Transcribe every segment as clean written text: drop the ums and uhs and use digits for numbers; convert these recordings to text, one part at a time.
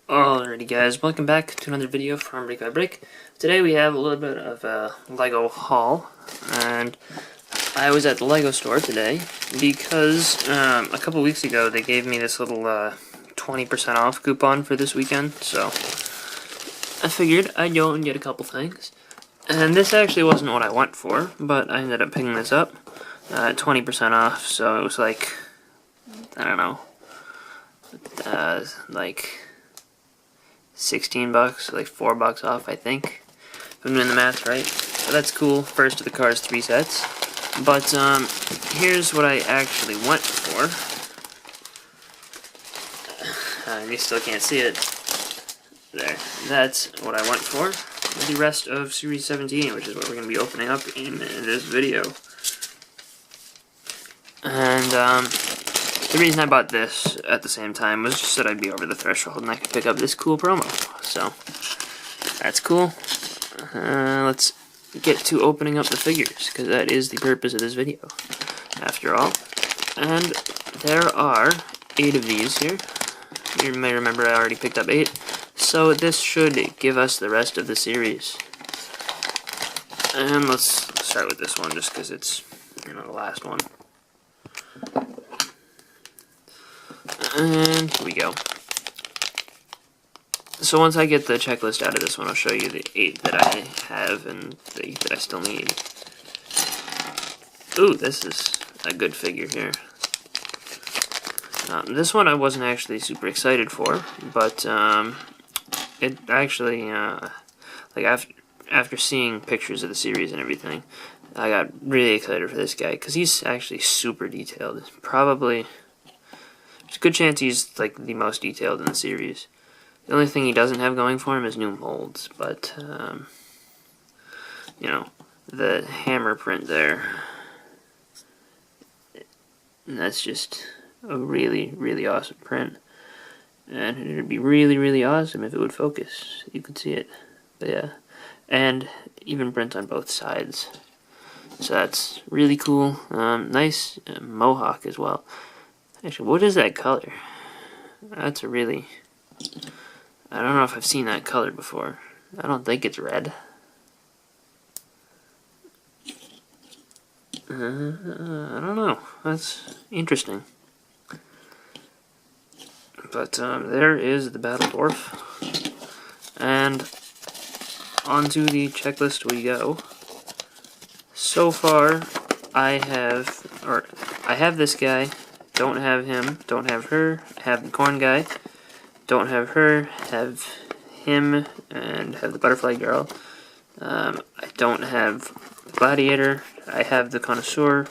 Alrighty guys, welcome back to another video from BrickByBrick. Today we have a little bit of a Lego haul, and I was at the Lego store today because a couple weeks ago they gave me this little 20% off coupon for this weekend, so I figured I'd go and get a couple things. And this actually wasn't what I went for, but I ended up picking this up at 20% off, so it was like, I don't know, like 16 bucks, like $4 off, I think, if I'm doing the math right. So that's cool. First of the Cars 3 sets. But here's what I actually went for. You still can't see it. There. That's what I went for. The rest of Series 17, which is what we're going to be opening up in this video. And the reason I bought this at the same time was just that I'd be over the threshold and I could pick up this cool promo. So, that's cool. Let's get to opening up the figures, because that is the purpose of this video, after all. And there are 8 of these here. You may remember I already picked up 8. So this should give us the rest of the series. And let's start with this one, just because it's, the last one. And here we go. So once I get the checklist out of this one, I'll show you the 8 that I have and the 8 that I still need. Ooh, this is a good figure here. This one I wasn't actually super excited for, but it actually, like after seeing pictures of the series and everything, I got really excited for this guy, because he's actually super detailed. Probably, there's a good chance he's like the most detailed in the series. The only thing he doesn't have going for him is new molds, but, the hammer print there, that's just a really, really awesome print. And it would be really, really awesome if it would focus. You could see it. But yeah. And even print on both sides. So that's really cool. Nice mohawk as well. Actually, what is that color? That's a really... I don't know if I've seen that color before. I don't think it's red. I don't know. That's interesting. But there is the Battle Dwarf. And onto the checklist we go. So far, I have this guy, don't have him, don't have her, have the corn guy, don't have her, have him, and have the butterfly girl. I don't have Gladiator, I have the Connoisseur,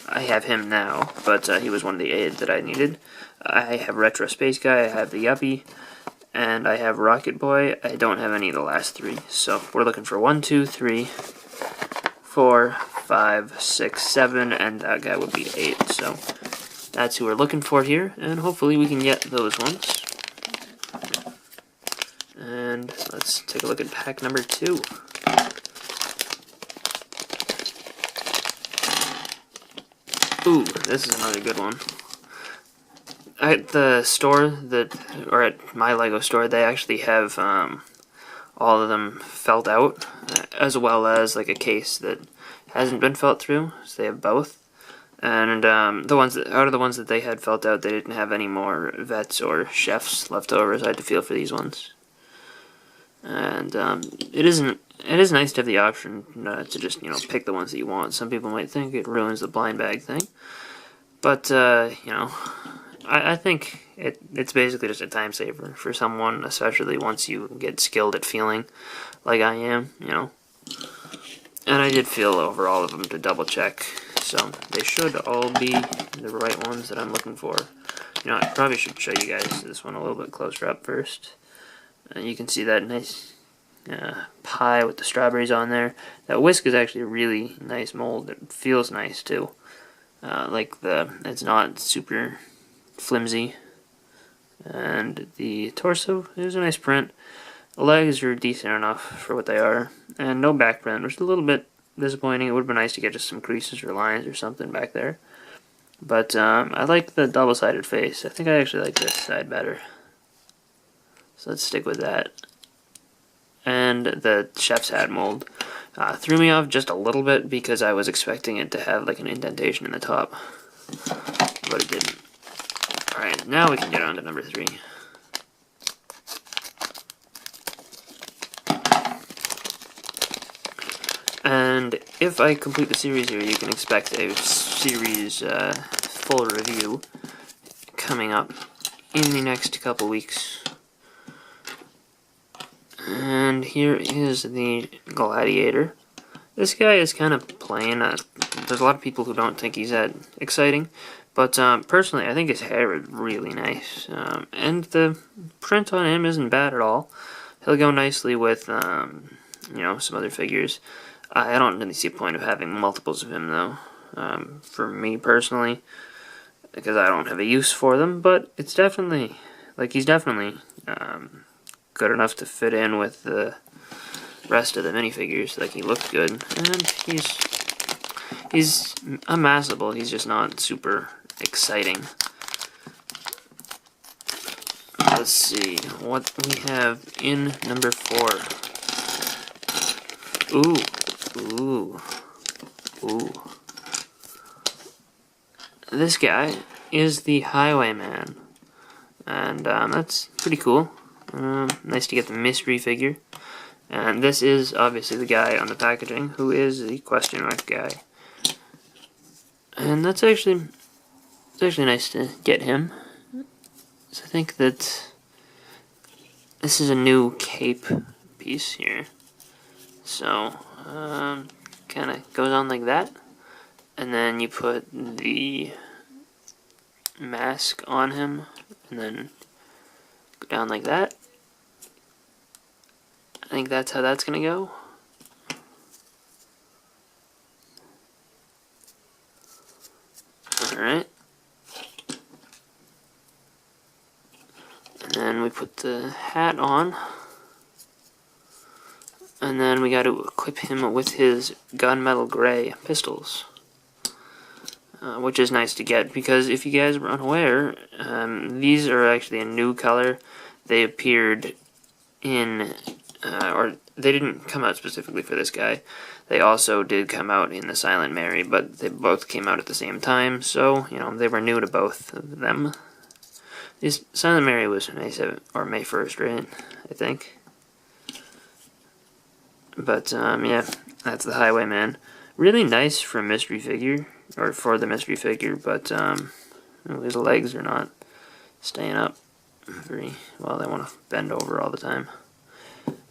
I have him now, but he was one of the 8 that I needed. I have Retro Space Guy, I have the Yuppie, and I have Rocket Boy. I don't have any of the last 3, so we're looking for 1, 2, 3, 4, 5, 6, 7, and that guy would be 8, so that's who we're looking for here, and hopefully we can get those ones. And let's take a look at pack number 2. Ooh, this is another good one. At the store or at my Lego store, they actually have all of them felt out, as well as like a case that hasn't been felt through. So they have both. And out of the ones that they had felt out, they didn't have any more vets or chefs left over, so I had to feel for these ones. And it is nice to have the option to just pick the ones that you want. Some people might think it ruins the blind bag thing, but I think it's basically just a time saver for someone, especially once you get skilled at feeling like I am, And I did feel over all of them to double check, so they should all be the right ones that I'm looking for. I probably should show you guys this one a little bit closer up first. You can see that nice pie with the strawberries on there. That whisk is actually a really nice mold. It feels nice too. It's not super flimsy. And the torso is a nice print. The legs are decent enough for what they are. And no back print, which is a little bit disappointing. It would have been nice to get just some creases or lines or something back there. But I like the double-sided face. I think I actually like this side better. So let's stick with that. And the chef's hat mold threw me off just a little bit because I was expecting it to have like an indentation in the top, but it didn't. Alright, now we can get on to number 3. And if I complete the series here, you can expect a series full review coming up in the next couple weeks. And here is the Gladiator. This guy is kind of plain. There's a lot of people who don't think he's that exciting, but personally, I think his hair is really nice, and the print on him isn't bad at all. He'll go nicely with, you know, some other figures. I don't really see a point of having multiples of him, though, for me personally, because I don't have a use for them, but it's definitely, like, he's definitely good enough to fit in with the rest of the minifigures. Like, he looks good, and he's amassable. He's just not super exciting. Let's see what we have in number 4. Ooh. This guy is the Highwayman, and that's pretty cool. Nice to get the mystery figure. And this is obviously the guy on the packaging, who is the question mark guy. And it's actually nice to get him. So I think that this is a new cape piece here. So, kind of goes on like that. And then you put the mask on him, and then go down like that. I think that's how that's gonna go. Alright. And then we put the hat on. And then we got to equip him with his gunmetal gray pistols. Which is nice to get, because if you guys are unaware, these are actually a new color. They appeared in, or they didn't come out specifically for this guy. They also did come out in the Silent Mary, but they both came out at the same time, so, you know, they were new to both of them. This Silent Mary was May 7th, or May 1st, right? I think. But, yeah, that's the Highwayman. Really nice for a mystery figure, or for the mystery figure, but, his legs are not staying up very well. They want to bend over all the time.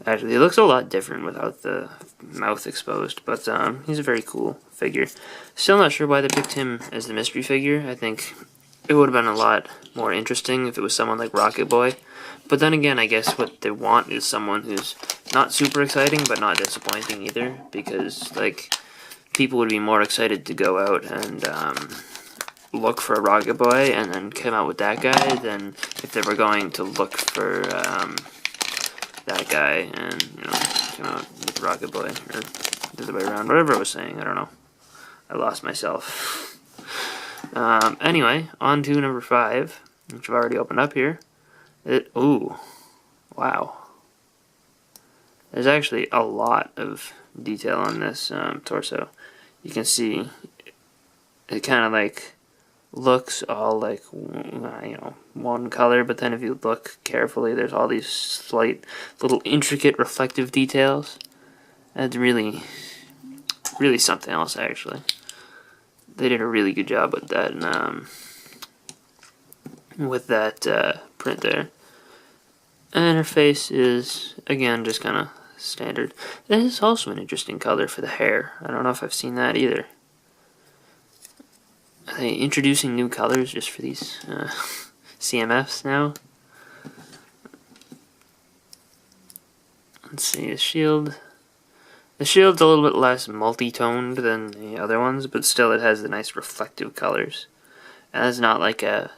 Actually, he looks a lot different without the mouth exposed, but, he's a very cool figure. Still not sure why they picked him as the mystery figure. I think it would have been a lot more interesting if it was someone like Rocket Boy. But then again, I guess what they want is someone who's not super exciting, but not disappointing either, because, like, people would be more excited to go out and look for a Rocket Boy and then come out with that guy than if they were going to look for that guy and, you know, come out with Rocket Boy, or the other way around, whatever I was saying, I don't know. I lost myself. Anyway, on to number 5, which I've already opened up here. Ooh, wow. There's actually a lot of detail on this torso. You can see it kind of like looks all like, you know, one color, but then if you look carefully, there's all these slight little intricate reflective details. That's really something else, actually. They did a really good job with that, and with that print there. And her face is, again, just kind of standard. This is also an interesting color for the hair. I don't know if I've seen that either. Are they introducing new colors just for these CMFs now? Let's see, the shield. The shield's a little bit less multi-toned than the other ones, but still it has the nice reflective colors. And it's not like a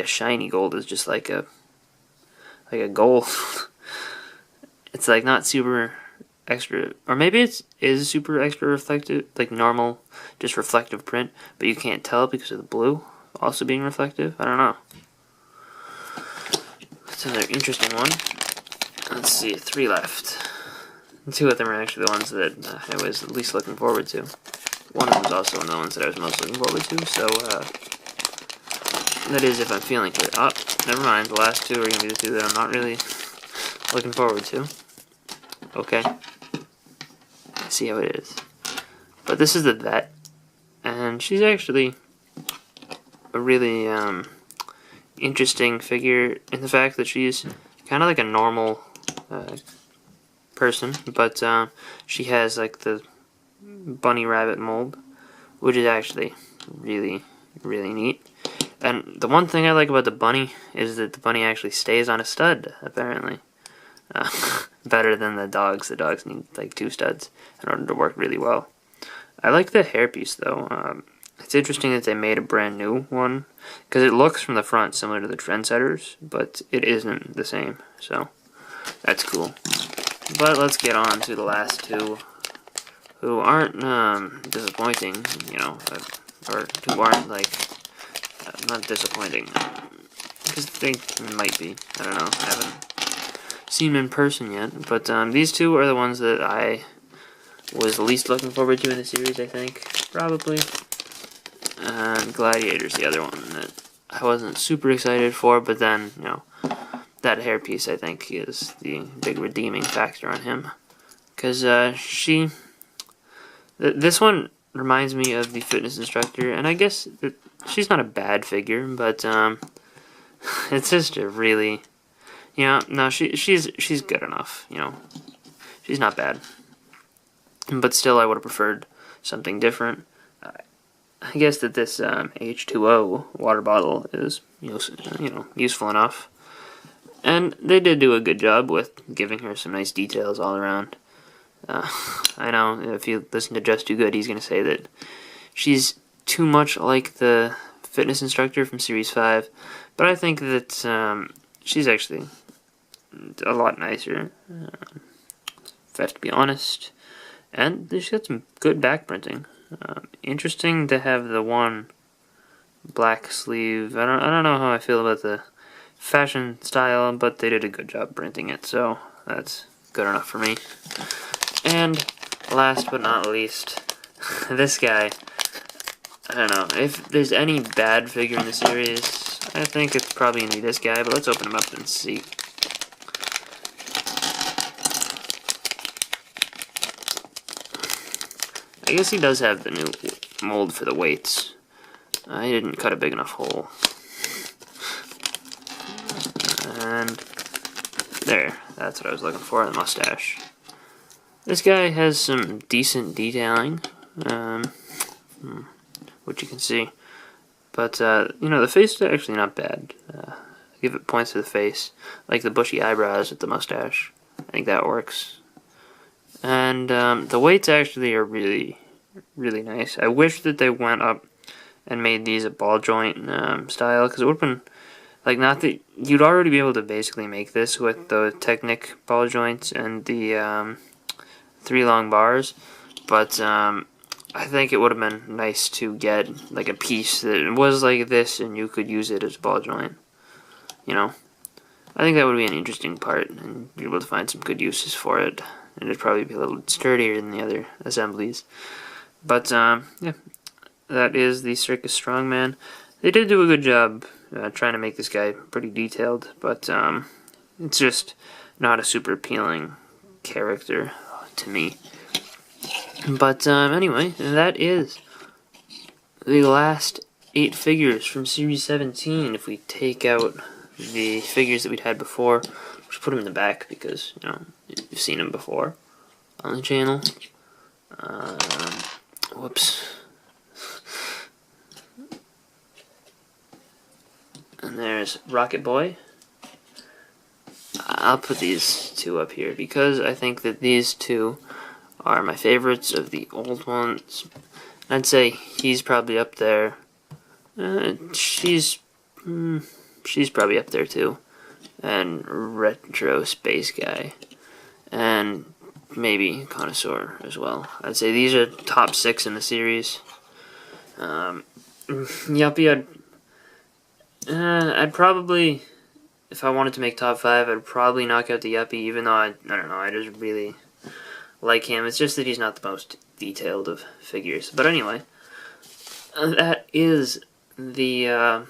shiny gold, it's just like a gold. It's like not super extra, or maybe it is super extra reflective, like normal, just reflective print, but you can't tell because of the blue also being reflective. I don't know. It's another interesting one. Let's see, 3 left. 2 of them are actually the ones that I was least looking forward to. One of them was also one of the ones that I was most looking forward to, so that is if I'm feeling it. Oh, never mind, the last 2 are going to be the 2 that I'm not really looking forward to. Okay. I see how it is. But this is the vet, and she's actually a really interesting figure in the fact that she's kind of like a normal person, but she has like the bunny rabbit mold, which is actually really, really neat. And the one thing I like about the bunny is that the bunny actually stays on a stud, apparently. Better than the dogs. The dogs need like 2 studs in order to work really well. I like the hairpiece though. It's interesting that they made a brand new one, because it looks from the front similar to the Trendsetters, but it isn't the same, so that's cool. But let's get on to the last 2, who aren't disappointing, you know, or who aren't like not disappointing, because they might be. I don't know. I haven't seen them in person yet, but these 2 are the ones that I was the least looking forward to in the series, I think, probably. And Gladiator's the other one that I wasn't super excited for, but then, you know, that hairpiece I think is the big redeeming factor on him. Because this one reminds me of the fitness instructor, and I guess she's not a bad figure, but it's just a really, you know, no, she's good enough, you know, she's not bad. But still, I would have preferred something different. I guess that this H2O water bottle is, you know, useful enough. And they did do a good job with giving her some nice details all around. I know, if you listen to Just Too Good, he's going to say that she's too much like the fitness instructor from Series 5. But I think that she's actually a lot nicer, if I have to be honest. And she's got some good back printing. Interesting to have the one black sleeve. I don't know how I feel about the fashion style, but they did a good job printing it, so that's good enough for me. And last but not least, this guy. I don't know, if there's any bad figure in the series, I think it's probably going to be this guy, but let's open him up and see. I guess he does have the new mold for the weights. I didn't cut a big enough hole. And there, that's what I was looking for, the mustache. This guy has some decent detailing, which you can see. But, you know, the face is actually not bad. I give it points to the face, like the bushy eyebrows with the mustache. I think that works. And the weights actually are really, really nice. I wish that they went up and made these a ball joint style, because it would have been, like, not that you'd already be able to basically make this with the Technic ball joints and the 3 long bars, but I think it would have been nice to get like a piece that was like this and you could use it as a ball joint, you know. I think that would be an interesting part, and you're able to find some good uses for it. And it'd probably be a little sturdier than the other assemblies. But, yeah, that is the Circus Strongman. They did do a good job trying to make this guy pretty detailed, but it's just not a super appealing character to me. But, anyway, that is the last 8 figures from Series 17. If we take out the figures that we'd had before, just put them in the back because, you know, you've seen them before on the channel. Whoops. And there's Rocket Boy. I'll put these 2 up here because I think that these 2 are my favorites of the old ones. I'd say he's probably up there. She's probably up there too. And Retro Space Guy. And maybe Connoisseur as well. I'd say these are top 6 in the series. Yuppie, I'd probably if I wanted to make top 5, I'd probably knock out the Yuppie, even though I don't know, I just really like him. It's just that he's not the most detailed of figures. But anyway, that is the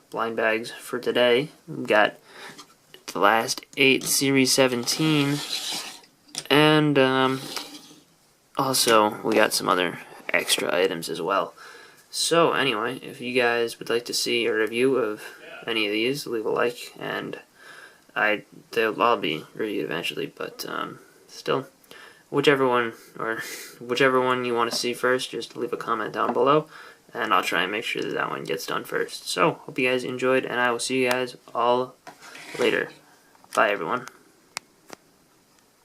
blind bags for today. We've got the last 8 Series 17, and also we got some other extra items as well. So anyway, if you guys would like to see a review of any of these, leave a like, and they'll all be reviewed eventually, but still, whichever one you want to see first, just leave a comment down below, and I'll try and make sure that that one gets done first. So, hope you guys enjoyed, and I will see you guys all later. Bye, everyone.